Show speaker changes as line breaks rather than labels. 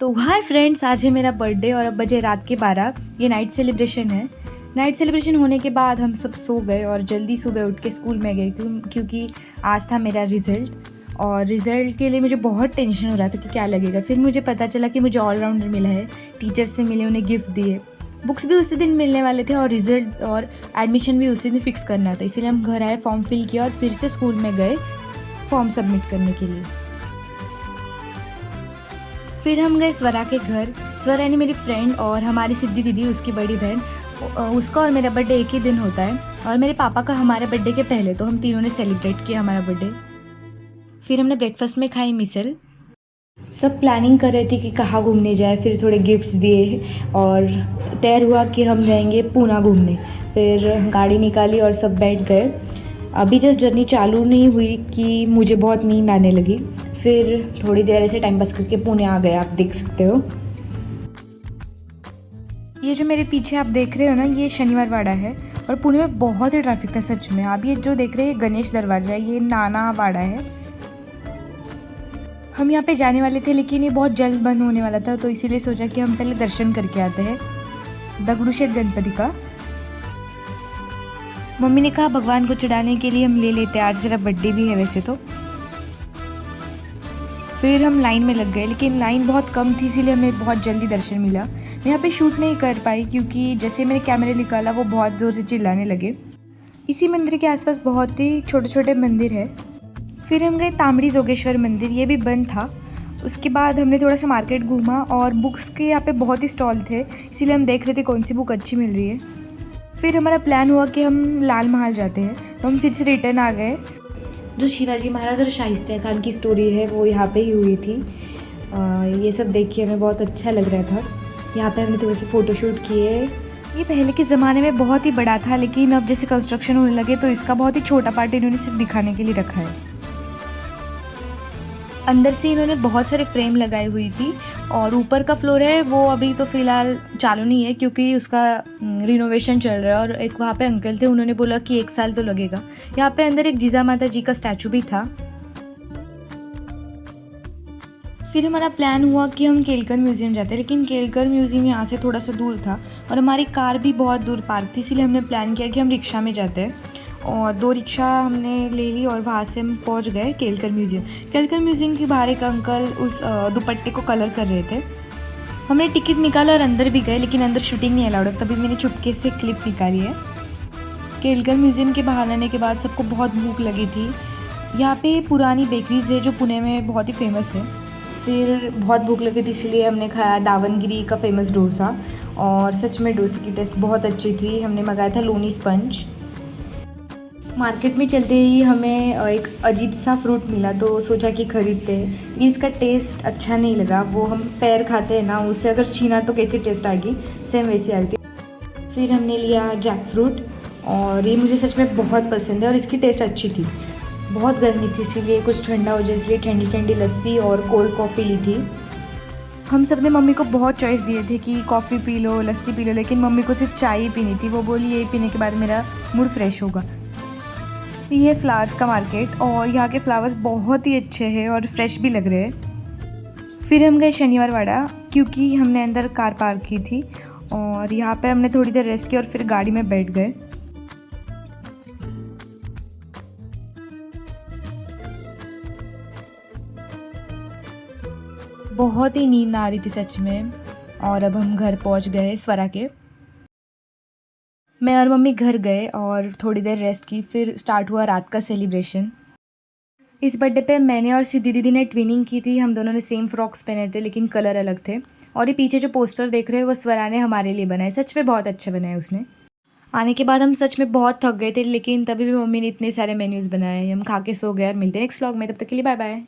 तो hi friends, आज है मेरा बर्थडे और अब बजे रात के 12। ये नाइट सेलिब्रेशन है। नाइट सेलिब्रेशन होने के बाद हम सब सो गए और जल्दी सुबह उठ के स्कूल में गए क्योंकि आज था मेरा रिज़ल्ट। और रिज़ल्ट के लिए मुझे बहुत टेंशन हो रहा था कि क्या लगेगा। फिर मुझे पता चला कि मुझे ऑलराउंडर मिला है, टीचर्स से मिले, उन्हें गिफ्ट दिए, बुक्स भी उसी दिन मिलने वाले थे और रिज़ल्ट और एडमिशन भी उसी दिन फिक्स करना था। इसीलिए हम घर आए, फॉर्म फिल किया और फिर से स्कूल में गए फॉर्म सबमिट करने के लिए। फिर हम गए स्वरा के घर। स्वरा यानी मेरी फ्रेंड और हमारी सिद्धि दीदी उसकी बड़ी बहन। उसका और मेरा बर्थडे एक ही दिन होता है और मेरे पापा का हमारे बर्थडे के पहले, तो हम तीनों ने सेलिब्रेट किया हमारा बर्थडे। फिर हमने ब्रेकफास्ट में खाई मिसल। सब प्लानिंग कर रहे थे कि कहाँ घूमने जाए, फिर थोड़े गिफ्ट्स दिए और तैयार हुआ कि हम जाएंगे पूना घूमने। फिर गाड़ी निकाली और सब बैठ गए। अभी जस्ट जर्नी चालू नहीं हुई कि मुझे बहुत नींद आने लगी। फिर थोड़ी देर ऐसे टाइम पास करके पुणे आ गए, आप देख सकते हो। ये जो मेरे पीछे आप देख रहे हो ना, ये शनिवार वाड़ा है और पुणे में बहुत ही ट्रैफिक था सच में। आप ये जो देख रहे हैं गणेश दरवाजा है, ये नाना वाड़ा है। हम यहाँ पे जाने वाले थे लेकिन ये बहुत जल्द बंद होने वाला था, तो इसीलिए सोचा कि हम पहले दर्शन करके आते हैं दगड़ूशेठ गणपति का। मम्मी ने कहा भगवान को चढ़ाने के लिए हम ले लेते हैं, आज तेरा बर्थडे भी है वैसे तो। फिर हम लाइन में लग गए लेकिन लाइन बहुत कम थी, इसीलिए हमें बहुत जल्दी दर्शन मिला। मैं यहाँ पे शूट नहीं कर पाई क्योंकि जैसे मैंने कैमरे निकाला वो बहुत ज़ोर से चिल्लाने लगे। इसी मंदिर के आसपास बहुत ही छोटे छोटे मंदिर है। फिर हम गए तांबड़ी जोगेश्वर मंदिर, ये भी बंद था। उसके बाद हमने थोड़ा सा मार्केट घूमा और बुक्स के यहाँ पे बहुत ही स्टॉल थे, इसीलिए हम देख रहे थे कौन सी बुक अच्छी मिल रही है। फिर हमारा प्लान हुआ कि हम लाल महल जाते हैं, तो हम फिर से रिटर्न आ गए। जो शिवाजी महाराज और शाइस्ता खान की स्टोरी है वो यहाँ पे ही हुई थी। ये सब देख के हमें बहुत अच्छा लग रहा था। यहाँ पे हमने थोड़े से फ़ोटोशूट किए। ये पहले के ज़माने में बहुत ही बड़ा था लेकिन अब जैसे कंस्ट्रक्शन होने लगे तो इसका बहुत ही छोटा पार्ट इन्होंने सिर्फ दिखाने के लिए रखा है। अंदर से इन्होंने बहुत सारे फ्रेम लगाई हुई थी और ऊपर का फ्लोर है वो अभी तो फ़िलहाल चालू नहीं है क्योंकि उसका रिनोवेशन चल रहा है। और एक वहाँ पे अंकल थे, उन्होंने बोला कि 1 साल तो लगेगा। यहाँ पे अंदर एक जीजा माता जी का स्टैचू भी था। फिर हमारा प्लान हुआ कि हम केलकर म्यूज़ियम जाते हैं, लेकिन केलकर म्यूज़ियम यहाँ से थोड़ा सा दूर था और हमारी कार भी बहुत दूर पार्क थी, इसीलिए हमने प्लान किया कि हम रिक्शा में जाते हैं। और 2 रिक्शा हमने ले ली और वहाँ से हम पहुँच गए केलकर म्यूज़ियम। केलकर म्यूज़ियम के बाहर एक अंकल उस दुपट्टे को कलर कर रहे थे। हमने टिकट निकाला और अंदर भी गए लेकिन अंदर शूटिंग नहीं अलाउड है, तभी मैंने चुपके से क्लिप निकाली है। केलकर म्यूज़ियम के बाहर आने के बाद सबको बहुत भूख लगी थी। यहाँ पे पुरानी बेकरीज है जो पुणे में बहुत ही फेमस है। फिर बहुत भूख लगी थी इसलिए हमने खाया दावनगिरी का फेमस डोसा और सच में डोसे की टेस्ट बहुत अच्छी थी। हमने मंगाया था लोनी स्पंज। मार्केट में चलते ही हमें एक अजीब सा फ्रूट मिला तो सोचा कि ख़रीदते हैं। इसका टेस्ट अच्छा नहीं लगा। वो हम पैर खाते हैं ना, उससे अगर छीना तो कैसी टेस्ट आएगी, सेम वैसी आई थी। फिर हमने लिया जैक फ्रूट और ये मुझे सच में बहुत पसंद है और इसकी टेस्ट अच्छी थी। बहुत गर्मी थी इसीलिए कुछ ठंडा हो जाए इसलिए ठंडी ठंडी लस्सी और कोल्ड कॉफ़ी ली थी। हम सब ने मम्मी को बहुत चॉइस दिए थे कि कॉफ़ी पी लो, लस्सी पी लो, लेकिन मम्मी को सिर्फ चाय ही पीनी थी। वो बोली यही पीने के बाद मेरा मूड फ्रेश होगा। ये फ्लावर्स का मार्केट और यहाँ के फ्लावर्स बहुत ही अच्छे हैं और फ्रेश भी लग रहे हैं। फिर हम गए शनिवार वाड़ा क्योंकि हमने अंदर कार पार्क की थी और यहाँ पे हमने थोड़ी देर रेस्ट की और फिर गाड़ी में बैठ गए। बहुत ही नींद आ रही थी सच में और अब हम घर पहुँच गए स्वरा के। मैं और मम्मी घर गए और थोड़ी देर रेस्ट की, फिर स्टार्ट हुआ रात का सेलिब्रेशन। इस बर्थडे पे मैंने और सिद्धि दीदी ने ट्विनिंग की थी। हम दोनों ने सेम फ्रॉक्स पहने थे लेकिन कलर अलग थे। और ये पीछे जो पोस्टर देख रहे हैं वो स्वरा ने हमारे लिए बनाए, सच में बहुत अच्छे बनाए उसने। आने के बाद हम सच में बहुत थक गए थे लेकिन तभी भी मम्मी ने इतने सारे मेन्यूज़ बनाए। हम खा के सो गए और मिलते हैं नेक्स्ट व्लॉग में, तब तक के लिए बाय बाय।